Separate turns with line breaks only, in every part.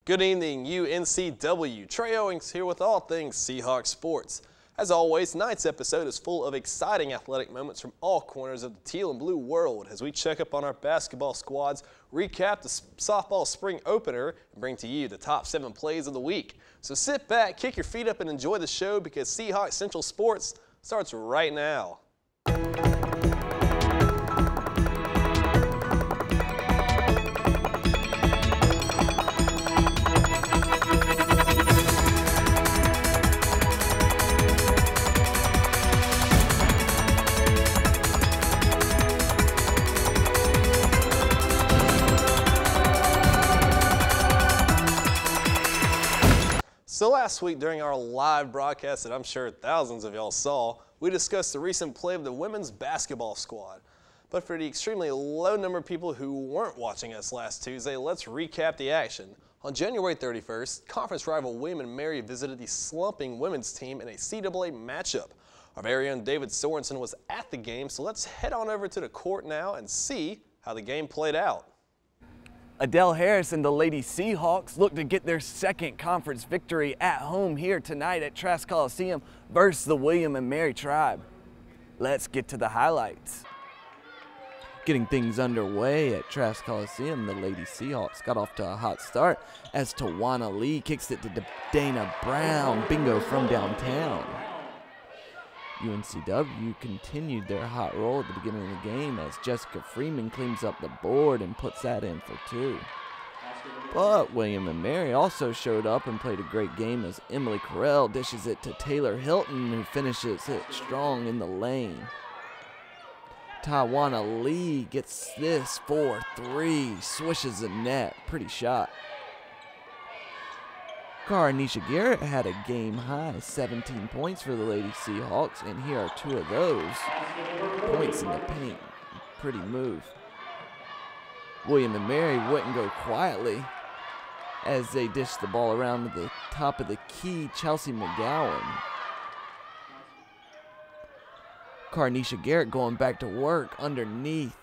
Good evening, UNCW. Trey Owings here with all things Seahawk sports. As always, tonight's episode is full of exciting athletic moments from all corners of the teal and blue world as we check up on our basketball squads, recap the softball spring opener, and bring to you the top 7 plays of the week. So sit back, kick your feet up, and enjoy the show because Seahawk Central Sports starts right now. So last week during our live broadcast that I'm sure thousands of y'all saw, we discussed the recent play of the women's basketball squad. But for the extremely low number of people who weren't watching us last Tuesday, let's recap the action. On January 31st, conference rival William & Mary visited the slumping women's team in a CAA matchup. Our very own David Sorensen was at the game, so let's head on over to the court now and see how the game played out.
Adele Harris and the Lady Seahawks look to get their second conference victory at home here tonight at Trask Coliseum versus the William & Mary Tribe. Let's get to the highlights. Getting things underway at Trask Coliseum, the Lady Seahawks got off to a hot start as Tawana Lee kicks it to Dana Brown, bingo from downtown. UNCW continued their hot roll at the beginning of the game as Jessica Freeman cleans up the board and puts that in for 2. But William & Mary also showed up and played a great game as Emily Carell dishes it to Taylor Hilton, who finishes it strong in the lane. Tawana Lee gets this for 3, swishes the net, pretty shot. Karnisha Garrett had a game-high 17 points for the Lady Seahawks, and here are 2 of those points in the paint. Pretty move. William & Mary wouldn't go quietly as they dished the ball around to the top of the key, Chelsea McGowan. Karnisha Garrett going back to work underneath.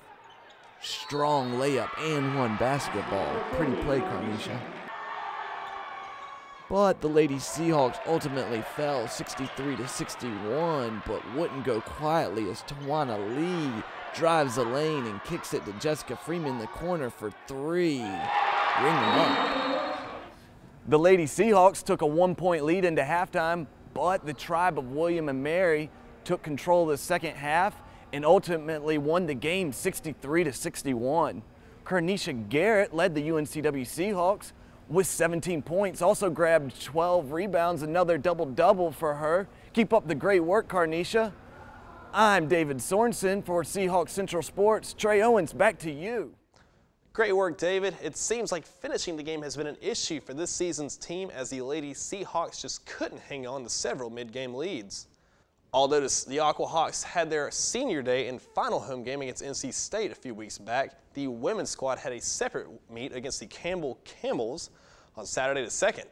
Strong layup and 1 basketball. Pretty play, Karnisha. But the Lady Seahawks ultimately fell 63-61, but wouldn't go quietly as Tawana Lee drives the lane and kicks it to Jessica Freeman in the corner for 3. Ring them up. The Lady Seahawks took a 1-point lead into halftime, but the Tribe of William & Mary took control of the second half and ultimately won the game 63-61. Karnisha Garrett led the UNCW Seahawks with 17 points, also grabbed 12 rebounds, another double-double for her. Keep up the great work, Karnisha. I'm David Sorensen for Seahawk Central Sports. Trey Owens, back to you.
Great work, David. It seems like finishing the game has been an issue for this season's team as the Lady Seahawks just couldn't hang on to several mid-game leads. Although the Aquahawks had their senior day and final home game against NC State a few weeks back, the women's squad had a separate meet against the Campbell Camels on Saturday the 2nd.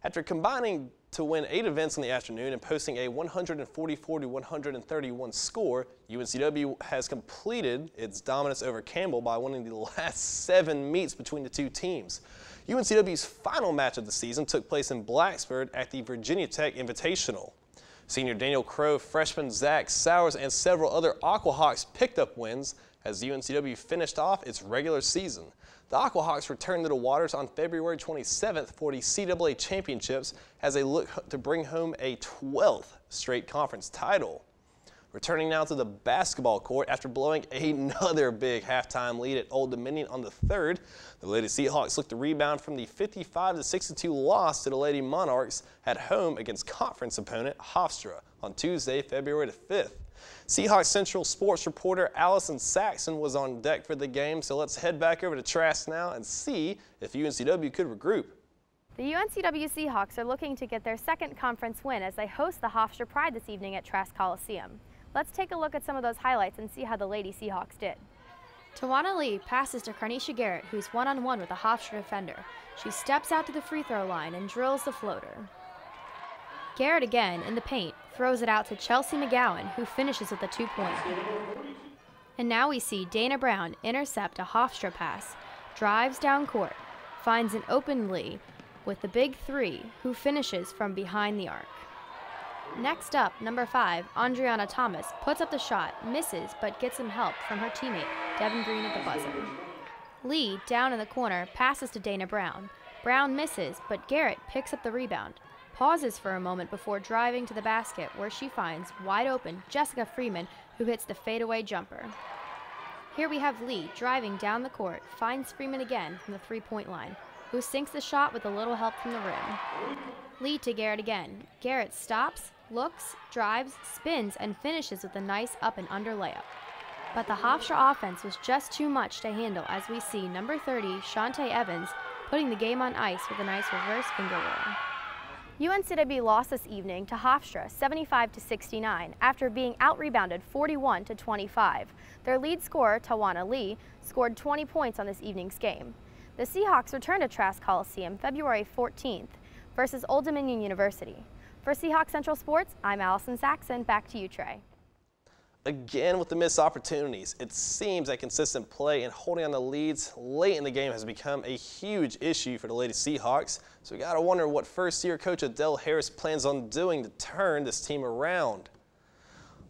After combining to win 8 events in the afternoon and posting a 144-131 score, UNCW has completed its dominance over Campbell by winning the last 7 meets between the 2 teams. UNCW's final match of the season took place in Blacksburg at the Virginia Tech Invitational. Senior Daniel Crow, freshman Zach Sowers, and several other Aquahawks picked up wins as UNCW finished off its regular season. The Aquahawks returned to the waters on February 27th for the CAA Championships as they look to bring home a 12th straight conference title. Returning now to the basketball court after blowing another big halftime lead at Old Dominion on the 3rd, the Lady Seahawks looked to rebound from the 55-62 loss to the Lady Monarchs at home against conference opponent Hofstra on Tuesday, February the 5th. Seahawks Central sports reporter Allison Saxon was on deck for the game, so let's head back over to Trask now and see if UNCW could regroup.
The UNCW Seahawks are looking to get their second conference win as they host the Hofstra Pride this evening at Trask Coliseum. Let's take a look at some of those highlights and see how the Lady Seahawks did.
Tawana Lee passes to Karnisha Garrett, who's one-on-one with a Hofstra defender. She steps out to the free throw line and drills the floater. Garrett again in the paint throws it out to Chelsea McGowan, who finishes with a 2-point. And now we see Dana Brown intercept a Hofstra pass, drives down court, finds an open Lee, with the big three, who finishes from behind the arc. Next up, number 5, Andriana Thomas, puts up the shot, misses, but gets some help from her teammate, Devin Green at the buzzer. Lee, down in the corner, passes to Dana Brown. Brown misses, but Garrett picks up the rebound, pauses for a moment before driving to the basket, where she finds wide open Jessica Freeman, who hits the fadeaway jumper. Here we have Lee driving down the court, finds Freeman again from the three-point line, who sinks the shot with a little help from the rim. Lee to Garrett again. Garrett stops, looks, drives, spins, and finishes with a nice up and under layup. But the Hofstra offense was just too much to handle as we see number 30, Shantae Evans, putting the game on ice with a nice reverse finger roll.
UNCW lost this evening to Hofstra 75-69 after being out-rebounded 41-25. Their lead scorer, Tawana Lee, scored 20 points on this evening's game. The Seahawks return to Trask Coliseum February 14th versus Old Dominion University. For Seahawks Central Sports, I'm Allison Saxon. Back to you, Trey.
Again with the missed opportunities, it seems that consistent play and holding on the leads late in the game has become a huge issue for the Lady Seahawks. So we got to wonder what first-year coach Adele Harris plans on doing to turn this team around.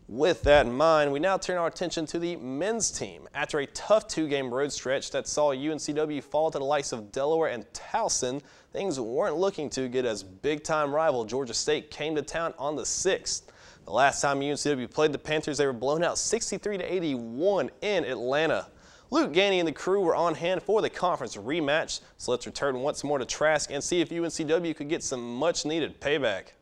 With that in mind, we now turn our attention to the men's team. After a tough two-game road stretch that saw UNCW fall to the likes of Delaware and Towson, things weren't looking too good as big-time rival Georgia State came to town on the 6th. The last time UNCW played the Panthers, they were blown out 63-81 in Atlanta. Luke Gainey and the crew were on hand for the conference rematch, so let's return once more to Trask and see if UNCW could get some much-needed payback.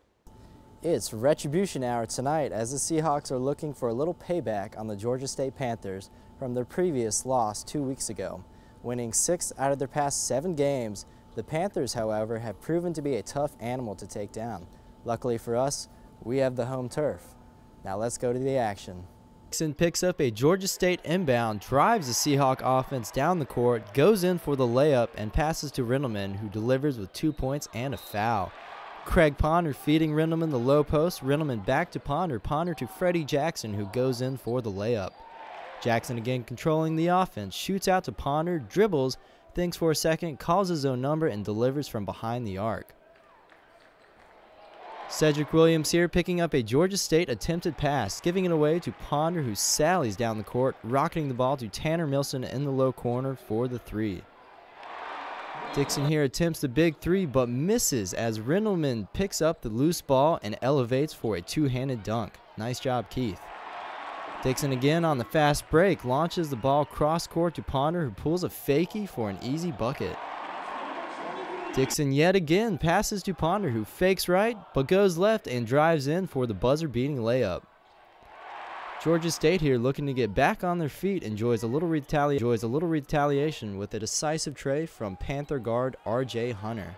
It's retribution hour tonight as the Seahawks are looking for a little payback on the Georgia State Panthers from their previous loss 2 weeks ago. Winning 6 out of their past 7 games, the Panthers, however, have proven to be a tough animal to take down. Luckily for us, we have the home turf. Now let's go to the action.
Dixon picks up a Georgia State inbound, drives the Seahawk offense down the court, goes in for the layup, and passes to Rindleman, who delivers with 2 points and a foul. Craig Ponder feeding Rindleman the low post. Rindleman back to Ponder. Ponder to Freddie Jackson, who goes in for the layup. Jackson again controlling the offense, shoots out to Ponder, dribbles, thinks for a second, calls his own number, and delivers from behind the arc. Cedric Williams here picking up a Georgia State attempted pass, giving it away to Ponder, who sallies down the court, rocketing the ball to Tanner Milson in the low corner for the 3. Dixon here attempts the big 3 but misses as Rindleman picks up the loose ball and elevates for a two-handed dunk. Nice job, Keith. Dixon again on the fast break, launches the ball cross-court to Ponder, who pulls a fakie for an easy bucket. Dixon yet again passes to Ponder, who fakes right but goes left and drives in for the buzzer-beating layup. Georgia State here looking to get back on their feet, enjoys a little retaliation with a decisive tray from Panther guard R.J. Hunter.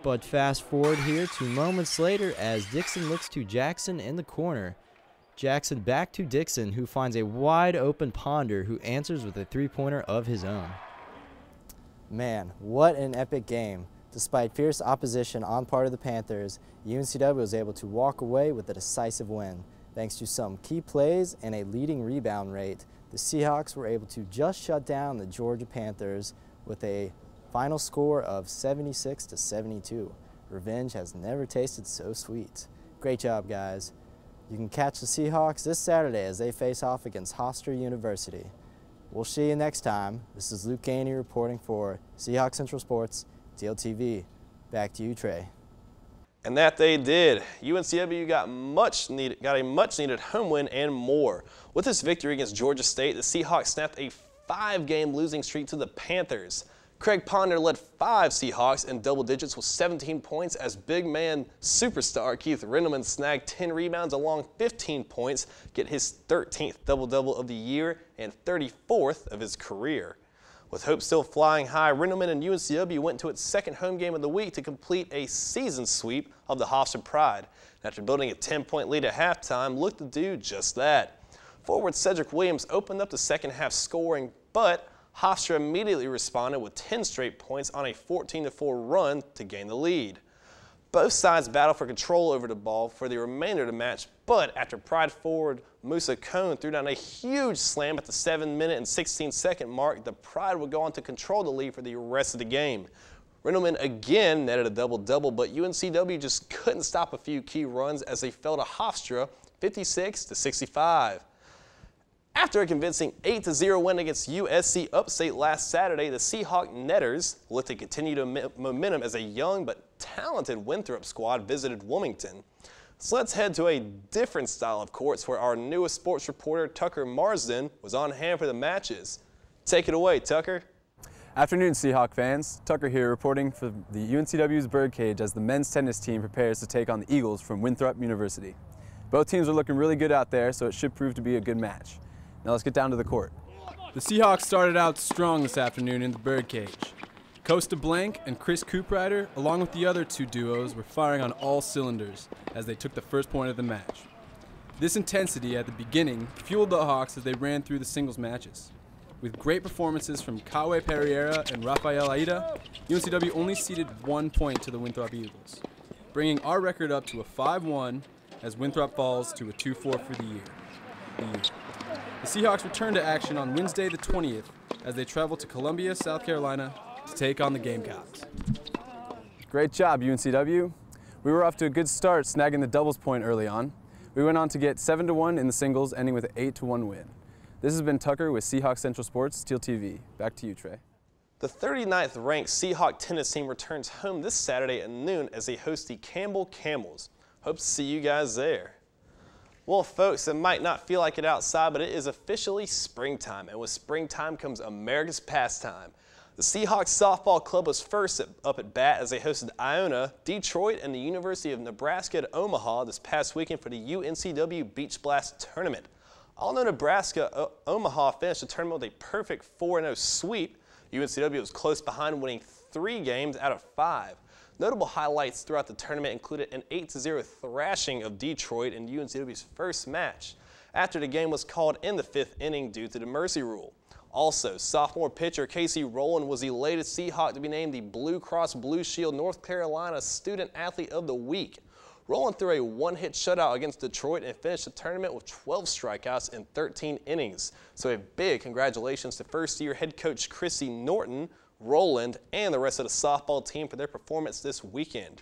But fast forward here to moments later as Dixon looks to Jackson in the corner. Jackson back to Dixon, who finds a wide open Ponder, who answers with a three-pointer of his own.
Man, what an epic game. Despite fierce opposition on part of the Panthers, UNCW was able to walk away with a decisive win. Thanks to some key plays and a leading rebound rate, the Seahawks were able to just shut down the Georgia Panthers with a final score of 76-72. Revenge has never tasted so sweet. Great job, guys. You can catch the Seahawks this Saturday as they face off against Hofstra University. We'll see you next time. This is Luke Gainey reporting for Seahawks Central Sports, DLTV. Back to you, Trey.
And that they did. UNCW got a much-needed home win and more. With this victory against Georgia State, the Seahawks snapped a 5-game losing streak to the Panthers. Craig Ponder led 5 Seahawks in double digits with 17 points as big man superstar Keith Rindleman snagged 10 rebounds along 15 points, get his 13th double-double of the year and 34th of his career. With hope still flying high, Rindleman and UNCW went to its second home game of the week to complete a season sweep of the Hofstra Pride. And after building a 10-point lead at halftime, looked to do just that. Forward Cedric Williams opened up the second half scoring, but Hofstra immediately responded with 10 straight points on a 14-4 run to gain the lead. Both sides battled for control over the ball for the remainder of the match, but after Pride forward Musa Cone threw down a huge slam at the 7-minute and 16-second mark, the Pride would go on to control the lead for the rest of the game. Rendleman again netted a double-double, but UNCW just couldn't stop a few key runs as they fell to Hofstra 56-65. After a convincing 8-0 win against USC Upstate last Saturday, the Seahawk Netters looked to continue momentum as a young but talented Winthrop squad visited Wilmington. So let's head to a different style of courts where our newest sports reporter, Tucker Marsden, was on hand for the matches. Take it away, Tucker.
Afternoon, Seahawk fans. Tucker here reporting for the UNCW's Birdcage as the men's tennis team prepares to take on the Eagles from Winthrop University. Both teams are looking really good out there, so it should prove to be a good match. Now let's get down to the court.
The Seahawks started out strong this afternoon in the Birdcage. Costa Blank and Chris Cooprider, along with the other two duos, were firing on all cylinders as they took the first point of the match. This intensity at the beginning fueled the Hawks as they ran through the singles matches. With great performances from Kawe Pereira and Rafael Aida, UNCW only ceded 1 point to the Winthrop Eagles, bringing our record up to a 5-1 as Winthrop falls to a 2-4 for the year. The Seahawks return to action on Wednesday the 20th as they travel to Columbia, South Carolina to take on the Gamecocks.
Great job, UNCW. We were off to a good start snagging the doubles point early on. We went on to get 7-1 in the singles, ending with an 8-1 win. This has been Tucker with Seahawk Central Sports, Steel TV. Back to you, Trey.
The 39th ranked Seahawk tennis team returns home this Saturday at noon as they host the Campbell Camels. Hope to see you guys there. Well, folks, it might not feel like it outside, but it is officially springtime, and with springtime comes America's pastime. The Seahawks softball club was first up at bat as they hosted Iona, Detroit, and the University of Nebraska at Omaha this past weekend for the UNCW Beach Blast Tournament. Although Nebraska, Omaha finished the tournament with a perfect 4-0 sweep, UNCW was close behind, winning 3 games out of 5. Notable highlights throughout the tournament included an 8-0 thrashing of Detroit in UNCW's first match, after the game was called in the 5th inning due to the mercy rule. Also, sophomore pitcher Casey Rowland was the latest Seahawk to be named the Blue Cross Blue Shield North Carolina Student Athlete of the Week. Rowland threw a one-hit shutout against Detroit and finished the tournament with 12 strikeouts in 13 innings. So a big congratulations to first-year head coach Chrissy Norton, Rowland, and the rest of the softball team for their performance this weekend.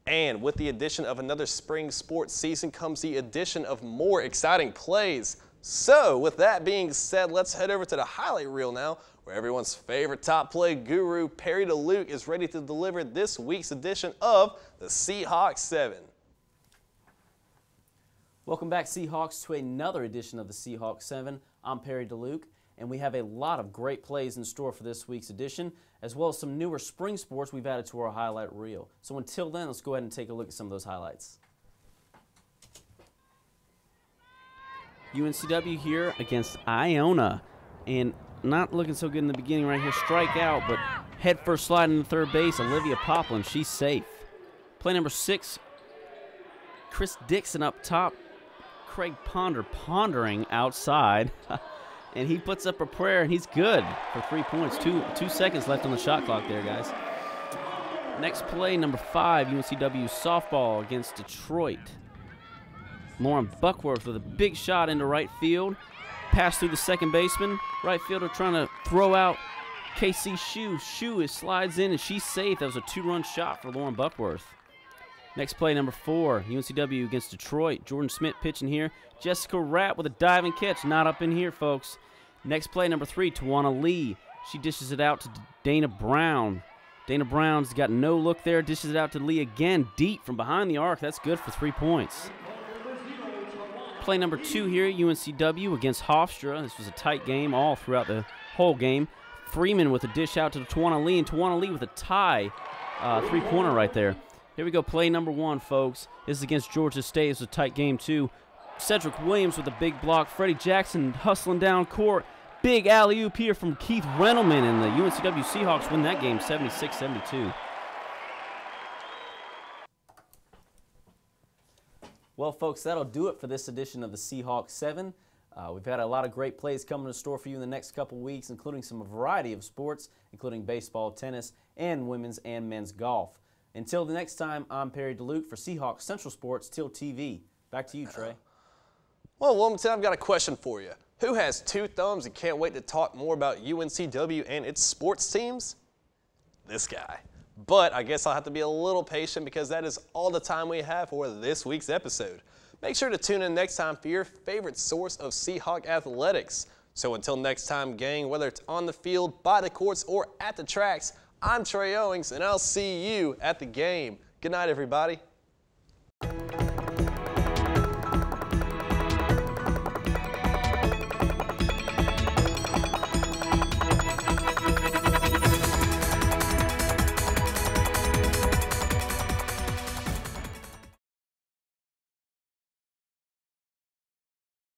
And with the addition of another spring sports season comes the addition of more exciting plays. So with that being said, let's head over to the highlight reel now, where everyone's favorite top play guru, Perry DeLuke, is ready to deliver this week's edition of the Seahawk 7.
Welcome back, Seahawks, to another edition of the Seahawk 7. I'm Perry DeLuke, and we have a lot of great plays in store for this week's edition, as well as some newer spring sports we've added to our highlight reel. So until then, let's go ahead and take a look at some of those highlights. UNCW here against Iona, and not looking so good in the beginning right here. Strikeout, but head first slide into third base. Olivia Poplin, she's safe. Play number 6, Chris Dixon up top. Craig Ponder pondering outside. And he puts up a prayer, and he's good for 3 points. Two seconds left on the shot clock there, guys. Next play, number 5, UNCW softball against Detroit. Lauren Buckworth with a big shot into right field. Pass through the second baseman. Right fielder trying to throw out KC Shu. Shu slides in, and she's safe. That was a 2-run shot for Lauren Buckworth. Next play, number 4, UNCW against Detroit. Jordan Smith pitching here. Jessica Rapp with a diving catch. Not up in here, folks. Next play, number 3, Tawana Lee. She dishes it out to Dana Brown. Dana Brown's got no look there. Dishes it out to Lee again, deep from behind the arc. That's good for 3 points. Play number 2 here, UNCW against Hofstra. This was a tight game all throughout the whole game. Freeman with a dish out to Tawana Lee, and Tawana Lee with a tie 3-pointer right there. Here we go, play number 1, folks. This is against Georgia State. It's a tight game, too. Cedric Williams with a big block. Freddie Jackson hustling down court. Big alley-oop here from Keith Rendleman, and the UNCW Seahawks win that game 76-72. Well, folks, that'll do it for this edition of the Seahawk 7. We've had a lot of great plays coming to store for you in the next couple weeks, including a variety of sports, including baseball, tennis, and women's and men's golf. Until the next time, I'm Perry DeLuke for Seahawk Central Sports, Steel TV. Back to you, Trey.
Well, Wilmington, I've got a question for you. Who has 2 thumbs and can't wait to talk more about UNCW and its sports teams? this guy. But I guess I'll have to be a little patient because that is all the time we have for this week's episode. Make sure to tune in next time for your favorite source of Seahawk athletics. So until next time, gang, whether it's on the field, by the courts, or at the tracks, I'm Trey Owings, and I'll see you at the game. Good night, everybody.